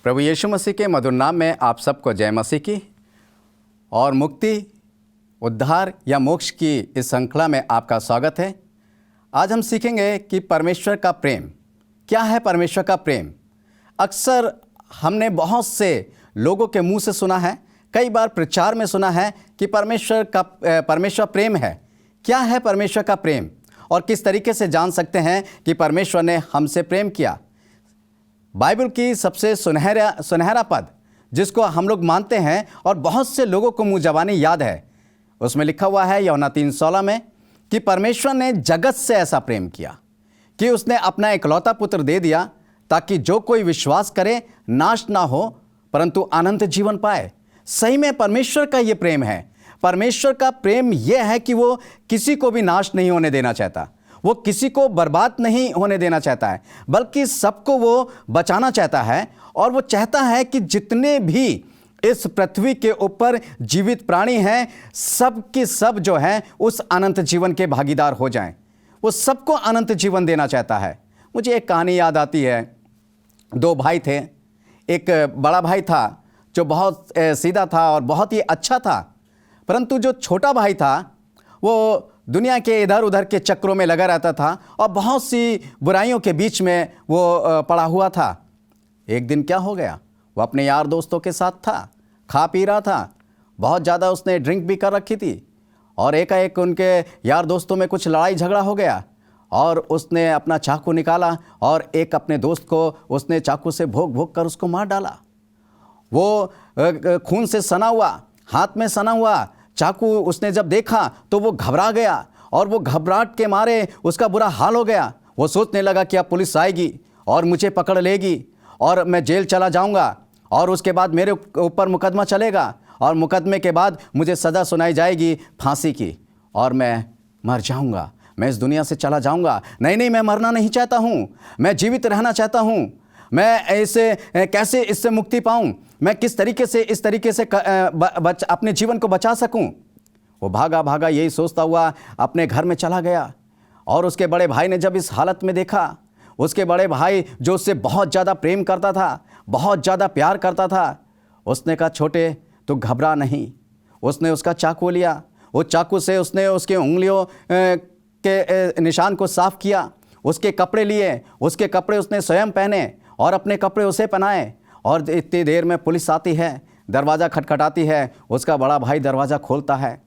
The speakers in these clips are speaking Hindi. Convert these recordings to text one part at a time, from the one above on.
प्रभु यीशु मसीह के मधुर नाम में आप सबको जय मसीह की और मुक्ति, उद्धार या मोक्ष की इस श्रृंखला में आपका स्वागत है। आज हम सीखेंगे कि परमेश्वर का प्रेम क्या है। परमेश्वर का प्रेम अक्सर हमने बहुत से लोगों के मुंह से सुना है, कई बार प्रचार में सुना है कि परमेश्वर प्रेम है। क्या है परमेश्वर का प्रेम और किस तरीके से जान सकते हैं कि परमेश्वर ने हमसे प्रेम किया। बाइबल की सबसे सुनहरा पद जिसको हम लोग मानते हैं और बहुत से लोगों को मुंह ज़बानी याद है, उसमें लिखा हुआ है यूहन्ना 3:16 में कि परमेश्वर ने जगत से ऐसा प्रेम किया कि उसने अपना इकलौता पुत्र दे दिया ताकि जो कोई विश्वास करे नाश ना हो परंतु अनंत जीवन पाए। सही में परमेश्वर का ये प्रेम है। परमेश्वर का प्रेम यह है कि वो किसी को भी नाश नहीं होने देना चाहता, वो किसी को बर्बाद नहीं होने देना चाहता है, बल्कि सबको वो बचाना चाहता है। और वो चाहता है कि जितने भी इस पृथ्वी के ऊपर जीवित प्राणी हैं, सब के सब जो हैं उस अनंत जीवन के भागीदार हो जाएं। वो सबको अनंत जीवन देना चाहता है। मुझे एक कहानी याद आती है। दो भाई थे। एक बड़ा भाई था जो बहुत सीधा था और बहुत ही अच्छा था, परंतु जो छोटा भाई था वो दुनिया के इधर उधर के चक्रों में लगा रहता था और बहुत सी बुराइयों के बीच में वो पड़ा हुआ था। एक दिन क्या हो गया, वो अपने यार दोस्तों के साथ था, खा पी रहा था, बहुत ज़्यादा उसने ड्रिंक भी कर रखी थी और एकाएक उनके यार दोस्तों में कुछ लड़ाई झगड़ा हो गया और उसने अपना चाकू निकाला और एक अपने दोस्त को उसने चाकू से भोंक भोंक कर उसको मार डाला। वो खून से सना हुआ, हाथ में सना हुआ चाकू उसने जब देखा तो वो घबरा गया और वो घबराहट के मारे उसका बुरा हाल हो गया। वो सोचने लगा कि अब पुलिस आएगी और मुझे पकड़ लेगी और मैं जेल चला जाऊंगा और उसके बाद मेरे ऊपर मुकदमा चलेगा और मुकदमे के बाद मुझे सज़ा सुनाई जाएगी फांसी की और मैं मर जाऊंगा, मैं इस दुनिया से चला जाऊंगा। नहीं, मैं मरना नहीं चाहता हूँ, मैं जीवित रहना चाहता हूँ। मैं ऐसे कैसे इससे मुक्ति पाऊँ, मैं किस तरीके से इस तरीके से अपने जीवन को बचा सकूँ। वो भागा यही सोचता हुआ अपने घर में चला गया और उसके बड़े भाई ने जब इस हालत में देखा, उसके बड़े भाई जो उससे बहुत ज़्यादा प्रेम करता था, बहुत ज़्यादा प्यार करता था, उसने कहा छोटे तो घबरा नहीं। उसने उसका चाकू लिया, वो चाकू से उसने उसके उंगलियों के निशान को साफ किया, उसके कपड़े लिए, उसके कपड़े उसने स्वयं पहने और अपने कपड़े उसे पहनाए। और इतनी देर में पुलिस आती है, दरवाज़ा खटखटाती है, उसका बड़ा भाई दरवाज़ा खोलता है।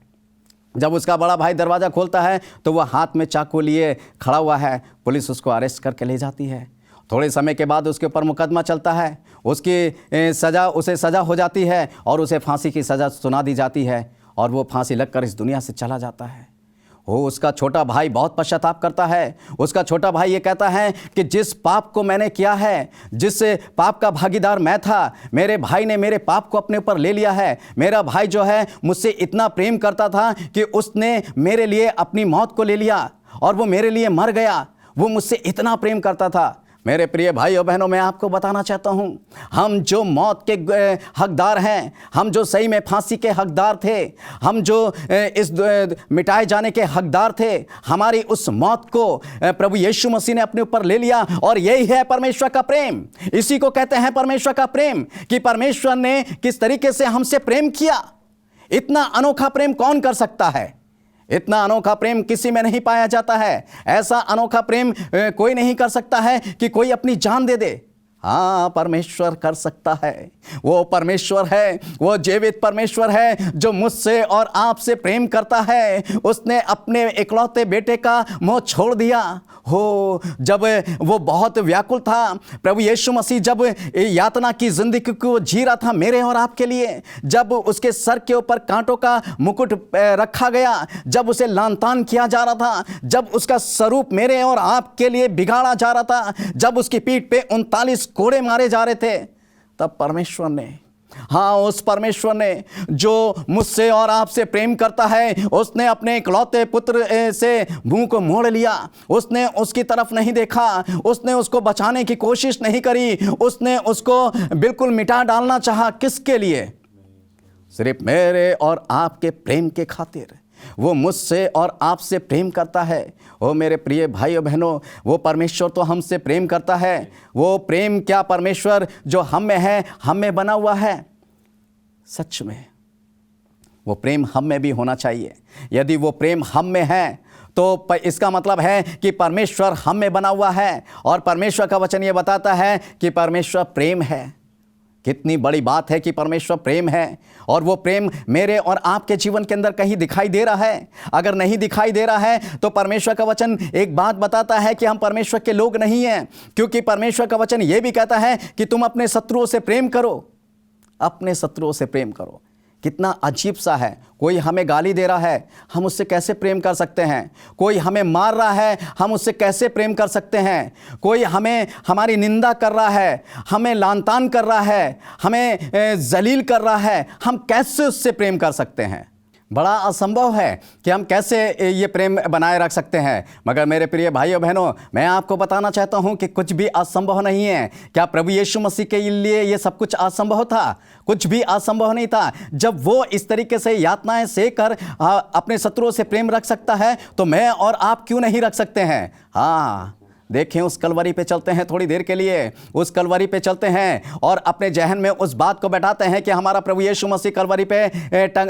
जब उसका बड़ा भाई दरवाज़ा खोलता है तो वह हाथ में चाकू लिए खड़ा हुआ है। पुलिस उसको अरेस्ट करके ले जाती है। थोड़े समय के बाद उसके ऊपर मुकदमा चलता है, उसे सज़ा हो जाती है और उसे फांसी की सज़ा सुना दी जाती है और वो फांसी लगकर इस दुनिया से चला जाता है। उसका छोटा भाई बहुत पश्चाताप करता है। उसका छोटा भाई ये कहता है कि जिस पाप को मैंने किया है, जिस पाप का भागीदार मैं था, मेरे भाई ने मेरे पाप को अपने ऊपर ले लिया है। मेरा भाई जो है मुझसे इतना प्रेम करता था कि उसने मेरे लिए अपनी मौत को ले लिया और वो मेरे लिए मर गया। वो मुझसे इतना प्रेम करता था। मेरे प्रिय भाइयों बहनों, मैं आपको बताना चाहता हूँ, हम जो मौत के हकदार हैं, हम जो सही में फांसी के हकदार थे, हम जो इस मिटाए जाने के हकदार थे, हमारी उस मौत को प्रभु यीशु मसीह ने अपने ऊपर ले लिया। और यही है परमेश्वर का प्रेम। इसी को कहते हैं परमेश्वर का प्रेम, कि परमेश्वर ने किस तरीके से हमसे प्रेम किया। इतना अनोखा प्रेम कौन कर सकता है? इतना अनोखा प्रेम किसी में नहीं पाया जाता है। ऐसा अनोखा प्रेम कोई नहीं कर सकता है कि कोई अपनी जान दे दे। हाँ, परमेश्वर कर सकता है। वो परमेश्वर है, वो जीवित परमेश्वर है जो मुझसे और आपसे प्रेम करता है। उसने अपने इकलौते बेटे का मोह छोड़ दिया हो। जब वो बहुत व्याकुल था, प्रभु यीशु मसीह जब यातना की जिंदगी को जी रहा था मेरे और आपके लिए, जब उसके सर के ऊपर कांटों का मुकुट रखा गया, जब उसे लानतान किया जा रहा था, जब उसका स्वरूप मेरे और आपके लिए बिगाड़ा जा रहा था, जब उसकी पीठ पे 39 कोड़े मारे जा रहे थे, तब परमेश्वर ने, हाँ, उस परमेश्वर ने जो मुझसे और आपसे प्रेम करता है, उसने अपने इकलौते पुत्र से मुंह को मोड़ लिया। उसने उसकी तरफ नहीं देखा, उसने उसको बचाने की कोशिश नहीं करी, उसने उसको बिल्कुल मिटा डालना चाहा। किसके लिए? सिर्फ मेरे और आपके प्रेम के खातिर। वो मुझसे और आपसे प्रेम करता है। ओ मेरे प्रिय भाइयों बहनों, वो परमेश्वर तो हमसे प्रेम करता है। वो प्रेम क्या परमेश्वर जो हम में है, हम में बना हुआ है। सच में वो प्रेम हम में भी होना चाहिए। यदि वो प्रेम हम में है तो इसका मतलब है कि परमेश्वर हम में बना हुआ है, और परमेश्वर का वचन ये बताता है कि परमेश्वर प्रेम है। कितनी बड़ी बात है कि परमेश्वर प्रेम है, और वो प्रेम मेरे और आपके जीवन के अंदर कहीं दिखाई दे रहा है। अगर नहीं दिखाई दे रहा है तो परमेश्वर का वचन एक बात बताता है कि हम परमेश्वर के लोग नहीं हैं, क्योंकि परमेश्वर का वचन ये भी कहता है कि तुम अपने शत्रुओं से प्रेम करो, अपने शत्रुओं से प्रेम करो। कितना अजीब सा है, कोई हमें गाली दे रहा है, हम उससे कैसे प्रेम कर सकते हैं? कोई हमें मार रहा है, हम उससे कैसे प्रेम कर सकते हैं? कोई हमें हमारी निंदा कर रहा है, हमें लानतान कर रहा है, हमें जलील कर रहा है, हम कैसे उससे प्रेम कर सकते हैं? बड़ा असंभव है कि हम कैसे ये प्रेम बनाए रख सकते हैं। मगर मेरे प्रिय भाइयों बहनों, मैं आपको बताना चाहता हूं कि कुछ भी असंभव नहीं है। क्या प्रभु यीशु मसीह के लिए ये सब कुछ असंभव था? कुछ भी असंभव नहीं था। जब वो इस तरीके से यातनाएं सहकर अपने शत्रुओं से प्रेम रख सकता है, तो मैं और आप क्यों नहीं रख सकते हैं? हाँ, देखें, उस कलवरी पे चलते हैं थोड़ी देर के लिए, उस कलवरी पे चलते हैं और अपने जहन में उस बात को बैठाते हैं कि हमारा प्रभु यीशु मसीह कलवरी पे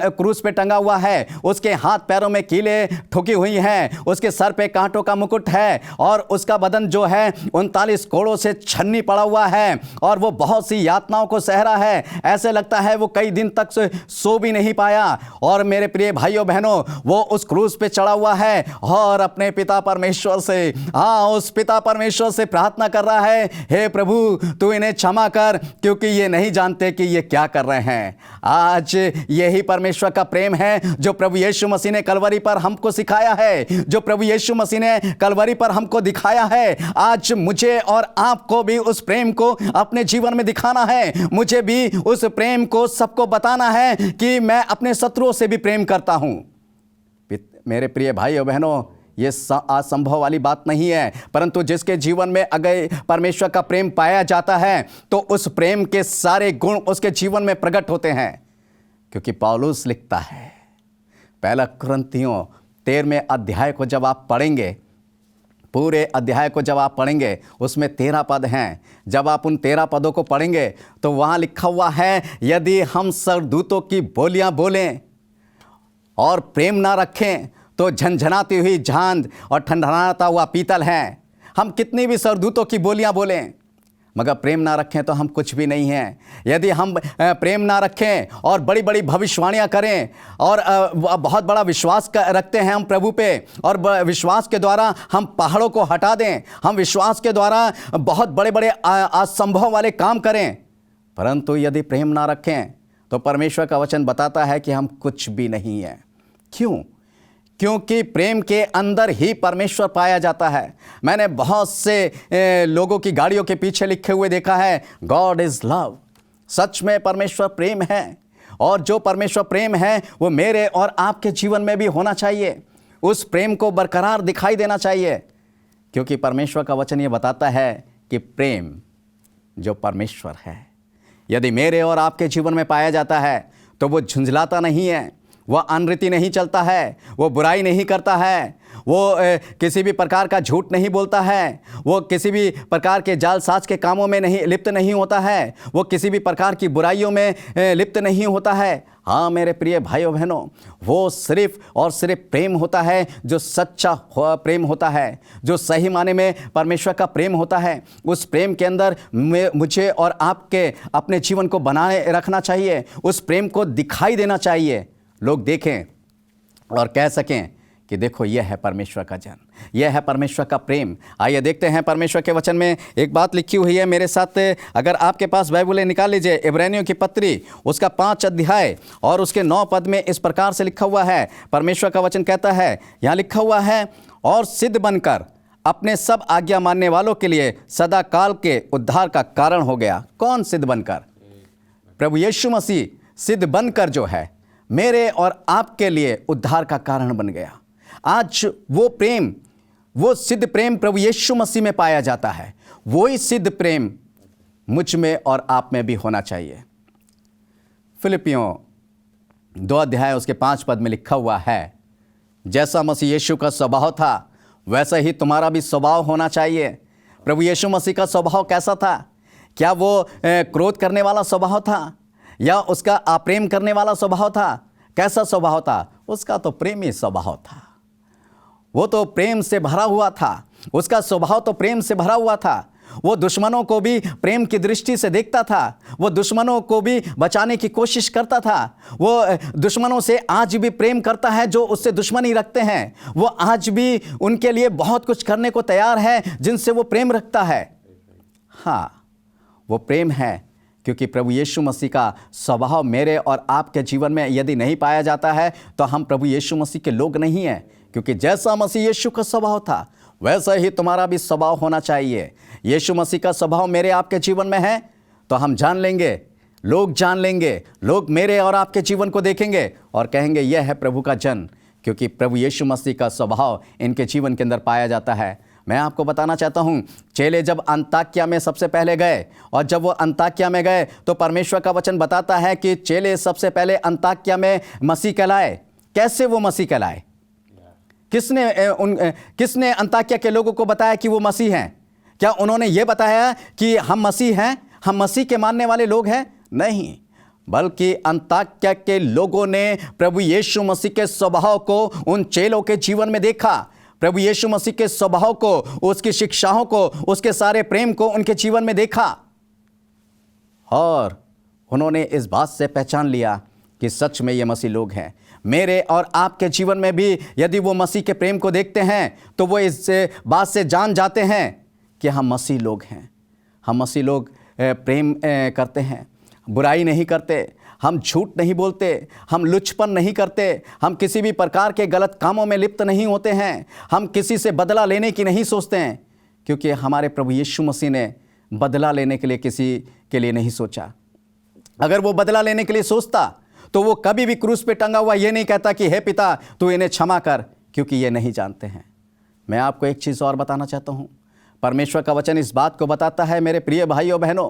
क्रूस पे टंगा हुआ है। उसके हाथ पैरों में कीलें ठुकी हुई हैं, उसके सर पे कांटों का मुकुट है, और उसका बदन जो है 39 कोड़ों से छन्नी पड़ा हुआ है, और वो बहुत सी यातनाओं को सह रहा है। ऐसे लगता है वो कई दिन तक सो भी नहीं पाया। और मेरे प्रिय भाइयों बहनों, वो उस क्रूस पे चढ़ा हुआ है और अपने पिता परमेश्वर से, उस पिता परमेश्वर से प्रार्थना कर रहा है, हे प्रभु तू इन्हें क्षमा कर, क्योंकि ये नहीं जानते कि ये क्या कर रहे हैं। आज यही परमेश्वर का प्रेम है जो प्रभु यीशु मसीह ने कलवरी पर हमको सिखाया है, जो प्रभु यीशु मसीह ने कलवरी पर हमको दिखाया है। आज मुझे और आपको भी उस प्रेम को अपने जीवन में दिखाना है। मुझे भी उस प्रेम को सबको बताना है कि मैं अपने शत्रुओं से भी प्रेम करता हूं। मेरे प्रिय भाइयों बहनों, ये असंभव वाली बात नहीं है, परंतु जिसके जीवन में अगर परमेश्वर का प्रेम पाया जाता है तो उस प्रेम के सारे गुण उसके जीवन में प्रकट होते हैं। क्योंकि पौलुस लिखता है, पहला कुरिन्थियों 13वें अध्याय को जब आप पढ़ेंगे, पूरे अध्याय को जब आप पढ़ेंगे, उसमें 13 पद हैं। जब आप उन 13 पदों को पढ़ेंगे तो वहाँ लिखा हुआ है, यदि हम स्वर्गदूतों की बोलियां बोलें और प्रेम ना रखें तो झनझनाती हुई झांझ और ठंडनाता हुआ पीतल हैं। हम कितनी भी स्वर्गदूतों की बोलियां बोलें, मगर प्रेम ना रखें तो हम कुछ भी नहीं हैं। यदि हम प्रेम ना रखें और बड़ी बड़ी भविष्यवाणियां करें और बहुत बड़ा विश्वास रखते हैं हम प्रभु पे, और विश्वास के द्वारा हम पहाड़ों को हटा दें, हम विश्वास के द्वारा बहुत बड़े बड़े असंभव वाले काम करें, परंतु यदि प्रेम ना रखें तो परमेश्वर का वचन बताता है कि हम कुछ भी नहीं हैं। क्यों? क्योंकि प्रेम के अंदर ही परमेश्वर पाया जाता है। मैंने बहुत से लोगों की गाड़ियों के पीछे लिखे हुए देखा है, गॉड इज लव। सच में परमेश्वर प्रेम है, और जो परमेश्वर प्रेम है वो मेरे और आपके जीवन में भी होना चाहिए। उस प्रेम को बरकरार दिखाई देना चाहिए, क्योंकि परमेश्वर का वचन ये बताता है कि प्रेम जो परमेश्वर है, यदि मेरे और आपके जीवन में पाया जाता है तो वो झुंझलाता नहीं है, वह अनरीति नहीं चलता है, वो बुराई नहीं करता है, वो किसी भी प्रकार का झूठ नहीं बोलता है, वो किसी भी प्रकार के जालसाज के कामों में नहीं लिप्त नहीं होता है, वो किसी भी प्रकार की बुराइयों में लिप्त नहीं होता है। हाँ मेरे प्रिय भाइयों बहनों, वो सिर्फ और सिर्फ प्रेम होता है जो सच्चा प्रेम होता है, जो सही माने में परमेश्वर का प्रेम होता है। उस प्रेम के अंदर मुझे और आपके अपने जीवन को बनाए रखना चाहिए, उस प्रेम को दिखाई देना चाहिए, लोग देखें और कह सकें कि देखो यह है परमेश्वर का जन, यह है परमेश्वर का प्रेम। आइए देखते हैं परमेश्वर के वचन में एक बात लिखी हुई है मेरे साथ। अगर आपके पास बाइबल निकाल लीजिए, इब्रानियों की पत्री उसका 5 अध्याय और उसके 9 पद में इस प्रकार से लिखा हुआ है। परमेश्वर का वचन कहता है, यहाँ लिखा हुआ है, और सिद्ध बनकर अपने सब आज्ञा मानने वालों के लिए सदा काल के उद्धार का कारण हो गया। कौन सिद्ध बनकर? प्रभु यीशु मसीह सिद्ध बनकर जो है मेरे और आपके लिए उद्धार का कारण बन गया। आज वो प्रेम, वो सिद्ध प्रेम प्रभु यीशु मसीह में पाया जाता है। वही सिद्ध प्रेम मुझ में और आप में भी होना चाहिए। फिलिपियों 2 अध्याय उसके 5 पद में लिखा हुआ है, जैसा मसीह यीशु का स्वभाव था वैसा ही तुम्हारा भी स्वभाव होना चाहिए। प्रभु यीशु मसीह का स्वभाव कैसा था? क्या वो क्रोध करने वाला स्वभाव था या उसका अप्रेम करने वाला स्वभाव था? कैसा स्वभाव था? उसका तो प्रेमी स्वभाव था। वो तो प्रेम से भरा हुआ था। उसका स्वभाव तो प्रेम से भरा हुआ था। वो दुश्मनों को भी प्रेम की दृष्टि से देखता था। वो दुश्मनों को भी बचाने की कोशिश करता था। वो दुश्मनों से आज भी प्रेम करता है जो उससे दुश्मनी रखते हैं। वो आज भी उनके लिए बहुत कुछ करने को तैयार है जिनसे वो प्रेम रखता है। हाँ, वो प्रेम है, क्योंकि प्रभु यीशु मसीह का स्वभाव मेरे और आपके जीवन में यदि नहीं पाया जाता है तो हम प्रभु यीशु मसीह के लोग नहीं हैं। क्योंकि जैसा मसीह यीशु का स्वभाव था वैसा ही तुम्हारा भी स्वभाव होना चाहिए। यीशु मसीह का स्वभाव मेरे आपके जीवन में है तो हम जान लेंगे, लोग जान लेंगे, लोग मेरे और आपके जीवन को देखेंगे और कहेंगे यह है प्रभु का जन, क्योंकि प्रभु यीशु मसीह का स्वभाव इनके जीवन के अंदर पाया जाता है। मैं आपको बताना चाहता हूं, चेले जब अंताकिया में सबसे पहले गए और जब वो अंताकिया में गए तो परमेश्वर का वचन बताता है कि चेले सबसे पहले अंताकिया में मसीह कहलाए। कैसे वो मसीह कहलाए? किसने अंताकिया के लोगों को बताया कि वो मसीह हैं? क्या उन्होंने ये बताया कि हम मसीह हैं, हम मसीह के मानने वाले लोग हैं? नहीं, बल्कि अंताकिया के लोगों ने प्रभु यीशु मसीह के स्वभाव को उन चेलों के जीवन में देखा। प्रभु यीशु मसीह के स्वभाव को, उसकी शिक्षाओं को, उसके सारे प्रेम को उनके जीवन में देखा और उन्होंने इस बात से पहचान लिया कि सच में ये मसीह लोग हैं। मेरे और आपके जीवन में भी यदि वो मसीह के प्रेम को देखते हैं तो वो इस बात से जान जाते हैं कि हम मसीह लोग हैं। हम मसीह लोग प्रेम करते हैं, बुराई नहीं करते, हम झूठ नहीं बोलते, हम लुचपन नहीं करते, हम किसी भी प्रकार के गलत कामों में लिप्त नहीं होते हैं, हम किसी से बदला लेने की नहीं सोचते हैं, क्योंकि हमारे प्रभु यीशु मसीह ने बदला लेने के लिए किसी के लिए नहीं सोचा। अगर वो बदला लेने के लिए सोचता तो वो कभी भी क्रूस पे टंगा हुआ ये नहीं कहता कि हे पिता तू इन्हें क्षमा कर, क्योंकि ये नहीं जानते हैं। मैं आपको एक चीज़ और बताना चाहता हूँ। परमेश्वर का वचन इस बात को बताता है, मेरे प्रिय भाइयों बहनों,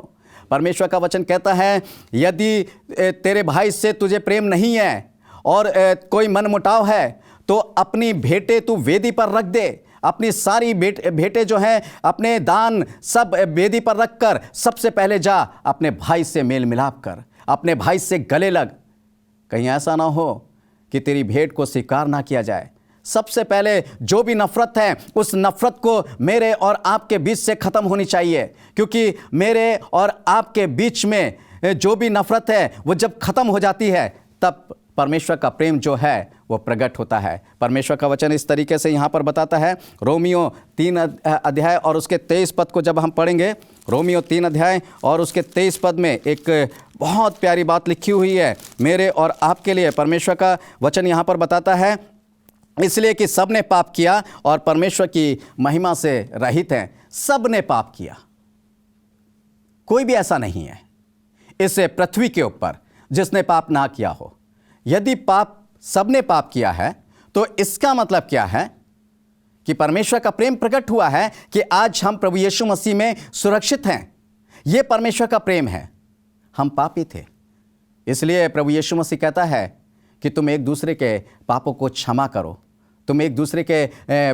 परमेश्वर का वचन कहता है यदि तेरे भाई से तुझे प्रेम नहीं है और कोई मनमुटाव है तो अपनी भेंटें तू वेदी पर रख दे। अपनी सारी भेंटें जो हैं, अपने दान सब वेदी पर रख कर सबसे पहले जा अपने भाई से मेल मिलाप कर, अपने भाई से गले लग। कहीं ऐसा ना हो कि तेरी भेंट को स्वीकार ना किया जाए। सबसे पहले जो भी नफरत है उस नफरत को मेरे और आपके बीच से खत्म होनी चाहिए, क्योंकि मेरे और आपके बीच में जो भी नफरत है वो जब खत्म हो जाती है तब परमेश्वर का प्रेम जो है वो प्रकट होता है। परमेश्वर का वचन इस तरीके से यहाँ पर बताता है, रोमियो 3 अध्याय और उसके 23 पद को जब हम पढ़ेंगे, रोमियो 3 अध्याय और उसके 23 पद में एक बहुत प्यारी बात लिखी हुई है मेरे और आपके लिए। परमेश्वर का वचन यहाँ पर बताता है, इसलिए कि सब ने पाप किया और परमेश्वर की महिमा से रहित हैं। सब ने पाप किया, कोई भी ऐसा नहीं है इस पृथ्वी के ऊपर जिसने पाप ना किया हो। यदि सबने पाप किया है तो इसका मतलब क्या है कि परमेश्वर का प्रेम प्रकट हुआ है कि आज हम प्रभु यीशु मसीह में सुरक्षित हैं। यह परमेश्वर का प्रेम है। हम पापी थे, इसलिए प्रभु यीशु मसीह कहता है कि तुम एक दूसरे के पापों को क्षमा करो, तुम एक दूसरे के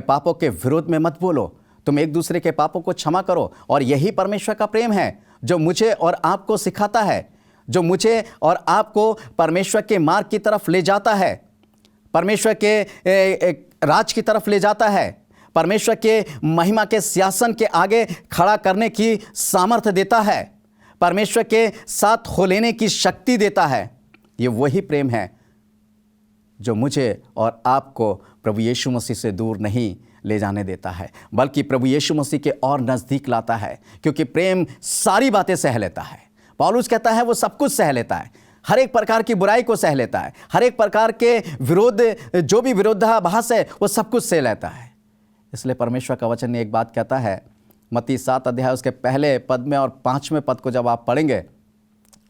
पापों के विरोध में मत बोलो, तुम एक दूसरे के पापों को क्षमा करो। और यही परमेश्वर का प्रेम है जो मुझे और आपको सिखाता है, जो मुझे और आपको परमेश्वर के मार्ग की तरफ ले जाता है, परमेश्वर के राज की तरफ ले जाता है, परमेश्वर के महिमा के सिंहासन के आगे खड़ा करने की सामर्थ्य देता है, परमेश्वर के साथ हो लेने की शक्ति देता है। ये वही प्रेम है जो मुझे और आपको प्रभु यीशु मसीह से दूर नहीं ले जाने देता है, बल्कि प्रभु यीशु मसीह के और नज़दीक लाता है, क्योंकि प्रेम सारी बातें सह लेता है। पौलुस कहता है वो सब कुछ सह लेता है, हर एक प्रकार की बुराई को सह लेता है, हर एक प्रकार के विरोध, जो भी विरोधाभास है वो सब कुछ सह लेता है। इसलिए परमेश्वर का वचन एक बात कहता है, मत्ती 7 अध्याय उसके पहले पद में और 5वें पद को जब आप पढ़ेंगे,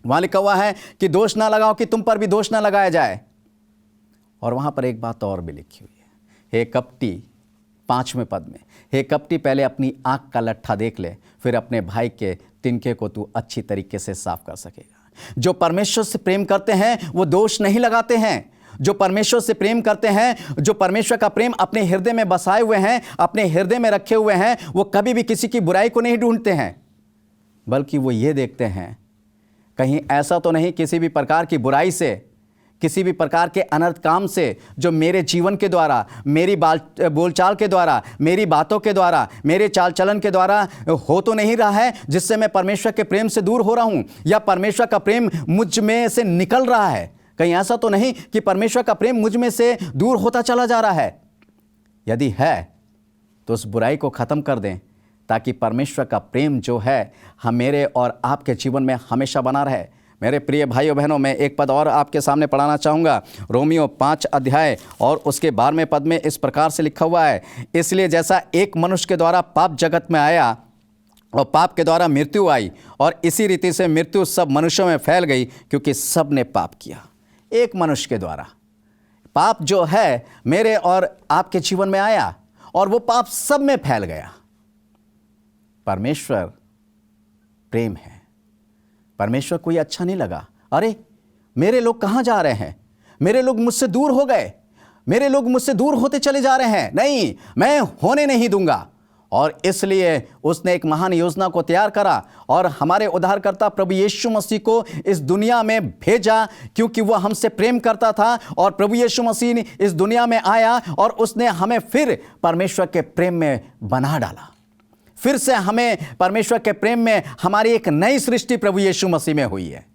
वहाँ लिखा हुआ है कि दोष ना लगाओ कि तुम पर भी दोष ना लगाया जाए। और वहाँ पर एक बात और भी लिखी हुई है, हे कपटी, 5वें पद में, हे कपटी पहले अपनी आँख का लट्ठा देख ले, फिर अपने भाई के तिनके को तू अच्छी तरीके से साफ कर सकेगा। जो परमेश्वर से प्रेम करते हैं वो दोष नहीं लगाते हैं, जो परमेश्वर से प्रेम करते हैं, जो परमेश्वर का प्रेम अपने हृदय में बसाए हुए हैं, अपने हृदय में रखे हुए हैं, वो कभी भी किसी की बुराई को नहीं ढूंढते हैं, बल्कि वो ये देखते हैं कहीं ऐसा तो नहीं किसी भी प्रकार की बुराई से, किसी भी प्रकार के अनर्थ काम से जो मेरे जीवन के द्वारा, मेरी बोलचाल के द्वारा, मेरी बातों के द्वारा, मेरे चाल चलन के द्वारा हो तो नहीं रहा है, जिससे मैं परमेश्वर के प्रेम से दूर हो रहा हूं, या परमेश्वर का प्रेम मुझ में से निकल रहा है। कहीं ऐसा तो नहीं कि परमेश्वर का प्रेम मुझ में से दूर होता चला जा रहा है। यदि है तो उस बुराई को ख़त्म कर दें, ताकि परमेश्वर का प्रेम जो है हम मेरे और आपके जीवन में हमेशा बना रहे। मेरे प्रिय भाइयों बहनों, मैं एक पद और आपके सामने पढ़ाना चाहूँगा। रोमियो 5 अध्याय और उसके 12वें पद में इस प्रकार से लिखा हुआ है, इसलिए जैसा एक मनुष्य के द्वारा पाप जगत में आया और पाप के द्वारा मृत्यु आई, और इसी रीति से मृत्यु सब मनुष्यों में फैल गई, क्योंकि सब ने पाप किया। एक मनुष्य के द्वारा पाप जो है मेरे और आपके जीवन में आया, और वो पाप सब में फैल गया। परमेश्वर प्रेम है। परमेश्वर को ये अच्छा नहीं लगा, अरे मेरे लोग कहाँ जा रहे हैं, मेरे लोग मुझसे दूर हो गए, मेरे लोग मुझसे दूर होते चले जा रहे हैं, नहीं, मैं होने नहीं दूंगा। और इसलिए उसने एक महान योजना को तैयार करा और हमारे उद्धारकर्ता प्रभु यीशु मसीह को इस दुनिया में भेजा, क्योंकि वह हमसे प्रेम करता था। और प्रभु यीशु मसीह ने इस दुनिया में आया और उसने हमें फिर परमेश्वर के प्रेम में बना डाला। फिर से हमें परमेश्वर के प्रेम में हमारी एक नई सृष्टि प्रभु यीशु मसीह में हुई है।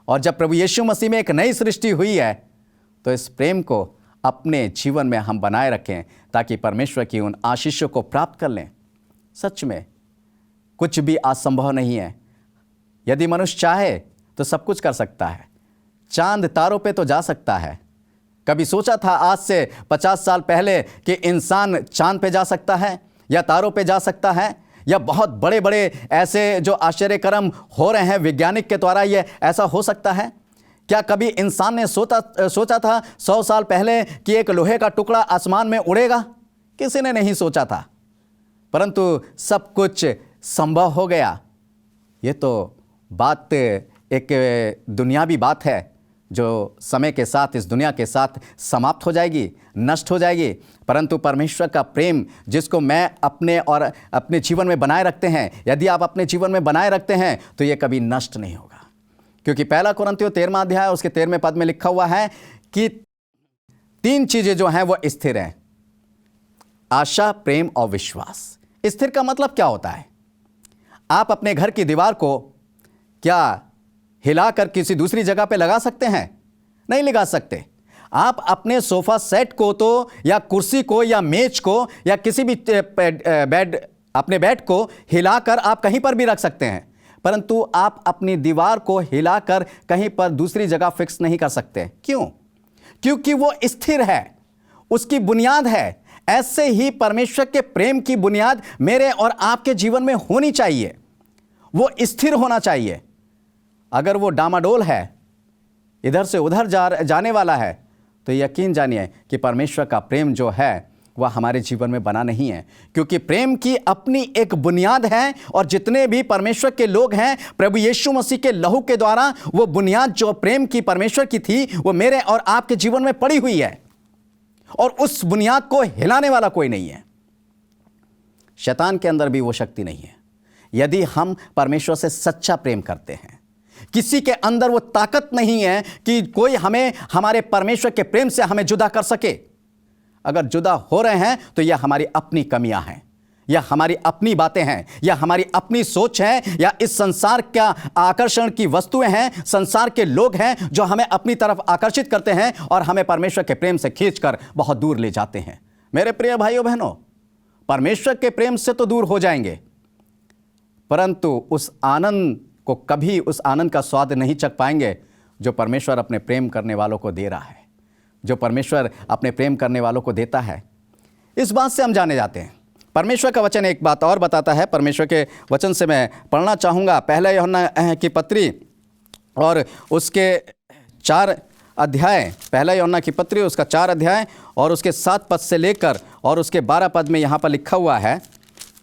और जब प्रभु यीशु मसीह में एक नई सृष्टि हुई है, तो इस प्रेम को अपने जीवन में हम बनाए रखें, ताकि परमेश्वर की उन आशीषों को प्राप्त कर लें। सच में कुछ भी असंभव नहीं है। यदि मनुष्य चाहे तो सब कुछ कर सकता है। चांद तारों पे तो जा सकता है। कभी सोचा था आज से 50 साल पहले कि इंसान चांद पे जा सकता है या तारों पे जा सकता है, या बहुत बड़े बड़े ऐसे जो आश्चर्यक्रम हो रहे हैं वैज्ञानिक के द्वारा, ये ऐसा हो सकता है? क्या कभी इंसान ने सोचा था 100 साल पहले कि एक लोहे का टुकड़ा आसमान में उड़ेगा? किसी ने नहीं सोचा था, परंतु सब कुछ संभव हो गया। ये तो बात एक दुनियावी बात है, जो समय के साथ, इस दुनिया के साथ समाप्त हो जाएगी, नष्ट हो जाएगी। परंतु परमेश्वर का प्रेम जिसको मैं अपने और अपने जीवन में बनाए रखते हैं, यदि आप अपने जीवन में बनाए रखते हैं तो ये कभी नष्ट नहीं होगा। क्योंकि 1 कुरिन्थियों 13वां अध्याय उसके 13वें पद में लिखा हुआ है कि 3 चीजें जो हैं वो स्थिर हैं, आशा, प्रेम और विश्वास। स्थिर का मतलब क्या होता है? आप अपने घर की दीवार को क्या हिलाकर किसी दूसरी जगह पे लगा सकते हैं? नहीं लगा सकते। आप अपने सोफा सेट को तो, या कुर्सी को, या मेज को, या किसी भी अपने बेड को हिलाकर आप कहीं पर भी रख सकते हैं, परंतु आप अपनी दीवार को हिलाकर कहीं पर दूसरी जगह फिक्स नहीं कर सकते। क्यों? क्योंकि वो स्थिर है, उसकी बुनियाद है। ऐसे ही परमेश्वर के प्रेम की बुनियाद मेरे और आपके जीवन में होनी चाहिए। वो स्थिर होना चाहिए। अगर वो डामाडोल है, इधर से उधर जाने वाला है, तो यकीन जानिए कि परमेश्वर का प्रेम जो है वह हमारे जीवन में बना नहीं है। क्योंकि प्रेम की अपनी एक बुनियाद है, और जितने भी परमेश्वर के लोग हैं, प्रभु यीशु मसीह के लहू के द्वारा वो बुनियाद जो प्रेम की परमेश्वर की थी, वो मेरे और आपके जीवन में पड़ी हुई है, और उस बुनियाद को हिलाने वाला कोई नहीं है। शैतान के अंदर भी वो शक्ति नहीं है। यदि हम परमेश्वर से सच्चा प्रेम करते हैं, किसी के अंदर वो ताकत नहीं है कि कोई हमें हमारे परमेश्वर के प्रेम से हमें जुदा कर सके। अगर जुदा हो रहे हैं तो यह हमारी अपनी कमियां हैं, या हमारी अपनी बातें हैं, या हमारी अपनी सोच है, या इस संसार का आकर्षण की वस्तुएं हैं, संसार के लोग हैं जो हमें अपनी तरफ आकर्षित करते हैं और हमें परमेश्वर के प्रेम से खींचकर बहुत दूर ले जाते हैं। मेरे प्रिय भाइयों बहनों, परमेश्वर के प्रेम से तो दूर हो जाएंगे, परंतु उस आनंद को कभी, उस आनंद का स्वाद नहीं चख पाएंगे जो परमेश्वर अपने प्रेम करने वालों को दे रहा है, जो परमेश्वर अपने प्रेम करने वालों को देता है। इस बात से हम जाने जाते हैं। परमेश्वर का वचन एक बात और बताता है। परमेश्वर के वचन से मैं पढ़ना चाहूँगा 1 यूहन्ना की पत्री और उसके 4 अध्याय, 1 यूहन्ना की पत्री उसका 4 अध्याय और उसके 7 पद से लेकर और उसके 12 पद में यहाँ पर लिखा हुआ है।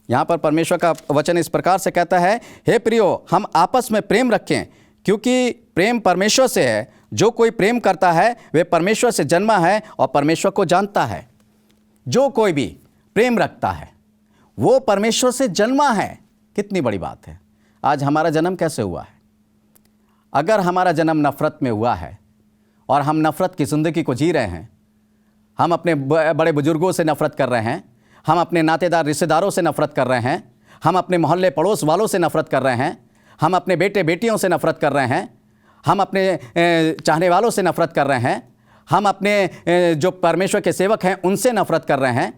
यहाँ पर परमेश्वर का वचन इस प्रकार से कहता है, हे प्रियो, हम आपस में प्रेम रखें, क्योंकि प्रेम परमेश्वर से है। जो कोई प्रेम करता है वे परमेश्वर से जन्मा है और परमेश्वर को जानता है। जो कोई भी प्रेम रखता है वो परमेश्वर से जन्मा है। कितनी बड़ी बात है। आज हमारा जन्म कैसे हुआ है? अगर हमारा जन्म नफरत में हुआ है और हम नफरत की ज़िंदगी को जी रहे हैं, हम अपने बड़े बुजुर्गों से नफरत कर रहे हैं, हम अपने नातेदार रिश्तेदारों से नफरत कर रहे हैं, हम अपने मोहल्ले पड़ोस वालों से नफरत कर रहे हैं, हम अपने बेटे बेटियों से नफरत कर रहे हैं, हम अपने चाहने वालों से नफरत कर रहे हैं, हम अपने जो परमेश्वर के सेवक हैं उनसे नफरत कर रहे हैं,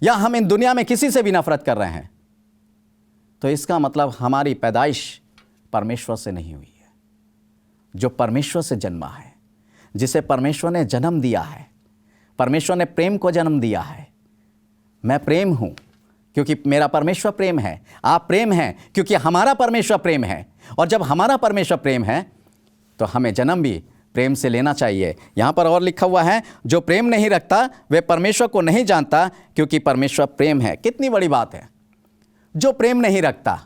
या हम इन दुनिया में किसी से भी नफरत कर रहे हैं, तो इसका मतलब हमारी पैदाइश परमेश्वर से नहीं हुई है। जो परमेश्वर से जन्मा है, जिसे परमेश्वर ने जन्म दिया है, परमेश्वर ने प्रेम को जन्म दिया है। मैं प्रेम हूं क्योंकि मेरा परमेश्वर प्रेम है। आप प्रेम हैं क्योंकि हमारा परमेश्वर प्रेम है। और जब हमारा परमेश्वर प्रेम है तो हमें जन्म भी प्रेम से लेना चाहिए। यहां पर और लिखा हुआ है, जो प्रेम नहीं रखता वह परमेश्वर को नहीं जानता क्योंकि परमेश्वर प्रेम है। कितनी बड़ी बात है। जो प्रेम नहीं रखता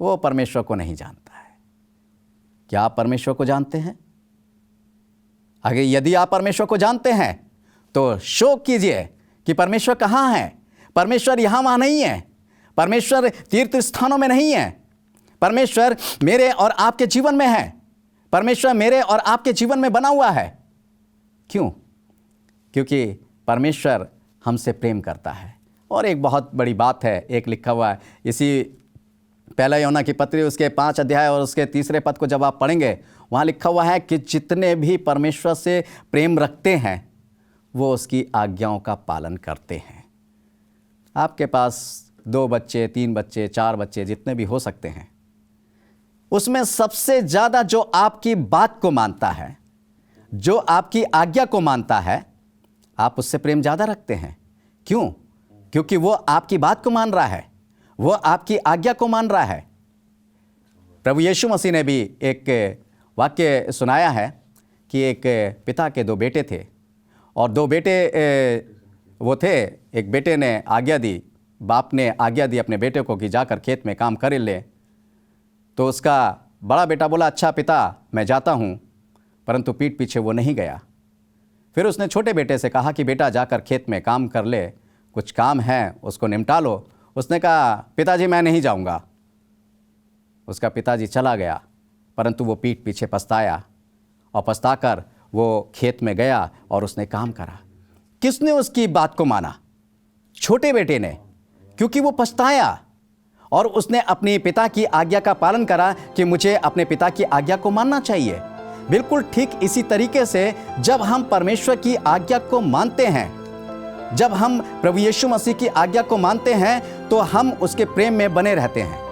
वो परमेश्वर को नहीं जानता है। क्या आप परमेश्वर को जानते हैं? अगर यदि आप परमेश्वर को जानते हैं तो शोक कीजिए कि परमेश्वर कहाँ है। परमेश्वर यहाँ वहाँ नहीं है। परमेश्वर तीर्थ स्थानों में नहीं है। परमेश्वर मेरे और आपके जीवन में है। परमेश्वर मेरे और आपके जीवन में बना हुआ है। क्यों? क्योंकि परमेश्वर हमसे प्रेम करता है। और एक बहुत बड़ी बात है, एक लिखा हुआ है इसी पहला यूहन्ना की पत्री उसके 5 अध्याय और उसके 3 पद को जब आप पढ़ेंगे, वहाँ लिखा हुआ है कि जितने भी परमेश्वर से प्रेम रखते हैं वो उसकी आज्ञाओं का पालन करते हैं। आपके पास 2 बच्चे, 3 बच्चे, 4 बच्चे, जितने भी हो सकते हैं, उसमें सबसे ज़्यादा जो आपकी बात को मानता है, जो आपकी आज्ञा को मानता है, आप उससे प्रेम ज़्यादा रखते हैं। क्यों? क्योंकि वो आपकी बात को मान रहा है, वो आपकी आज्ञा को मान रहा है। प्रभु यीशु मसीह ने भी एक वाक्य सुनाया है कि एक पिता के 2 बेटे थे और 2 बेटे वो थे। एक बेटे ने आज्ञा दी, बाप ने आज्ञा दी अपने बेटे को कि जाकर खेत में काम कर ले। तो उसका बड़ा बेटा बोला, अच्छा पिता मैं जाता हूँ, परंतु पीठ पीछे वो नहीं गया। फिर उसने छोटे बेटे से कहा कि बेटा जाकर खेत में काम कर ले, कुछ काम है उसको निपटा लो। उसने कहा पिताजी मैं नहीं जाऊँगा। उसका पिताजी चला गया, परंतु वो पीठ पीछे पछताया और पछताकर वो खेत में गया और उसने काम करा। किसने उसकी बात को माना? छोटे बेटे ने, क्योंकि वो पछताया और उसने अपने पिता की आज्ञा का पालन करा कि मुझे अपने पिता की आज्ञा को मानना चाहिए। बिल्कुल ठीक इसी तरीके से जब हम परमेश्वर की आज्ञा को मानते हैं, जब हम प्रभु यीशु मसीह की आज्ञा को मानते हैं तो हम उसके प्रेम में बने रहते हैं।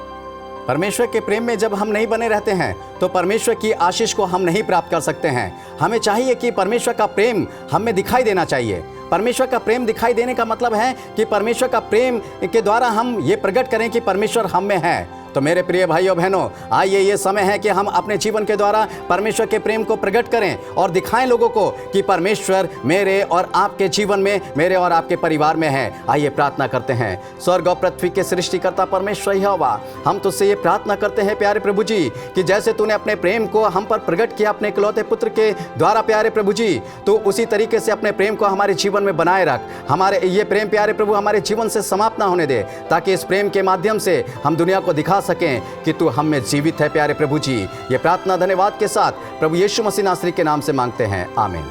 परमेश्वर के प्रेम में जब हम नहीं बने रहते हैं तो परमेश्वर की आशीष को हम नहीं प्राप्त कर सकते हैं। हमें चाहिए कि परमेश्वर का प्रेम हम में दिखाई देना चाहिए। परमेश्वर का प्रेम दिखाई देने का मतलब है कि परमेश्वर का प्रेम के द्वारा हम ये प्रकट करें कि परमेश्वर हम में है। तो मेरे प्रिय भाइयों बहनों, आइए ये समय है कि हम अपने जीवन के द्वारा परमेश्वर के प्रेम को प्रकट करें और दिखाएं लोगों को कि परमेश्वर मेरे और आपके जीवन में, मेरे और आपके परिवार में है। आइए प्रार्थना करते हैं। स्वर्ग और पृथ्वी के सृष्टिकर्ता परमेश्वर यहोवा, हम तुझसे ये प्रार्थना करते हैं प्यारे प्रभु जी कि जैसे तूने अपने प्रेम को हम पर प्रकट किया अपने इकलौते पुत्र के द्वारा प्यारे प्रभु जी, तो उसी तरीके से अपने प्रेम को हमारे जीवन में बनाए रख। हमारे ये प्रेम प्यारे प्रभु हमारे जीवन से समाप्त ना होने दे, ताकि इस प्रेम के माध्यम से हम दुनिया को दिखा सकें कि तू हम में जीवित है प्यारे प्रभु जी। ये प्रार्थना धन्यवाद के साथ प्रभु यीशु मसीह नासरी के नाम से मांगते हैं, आमीन।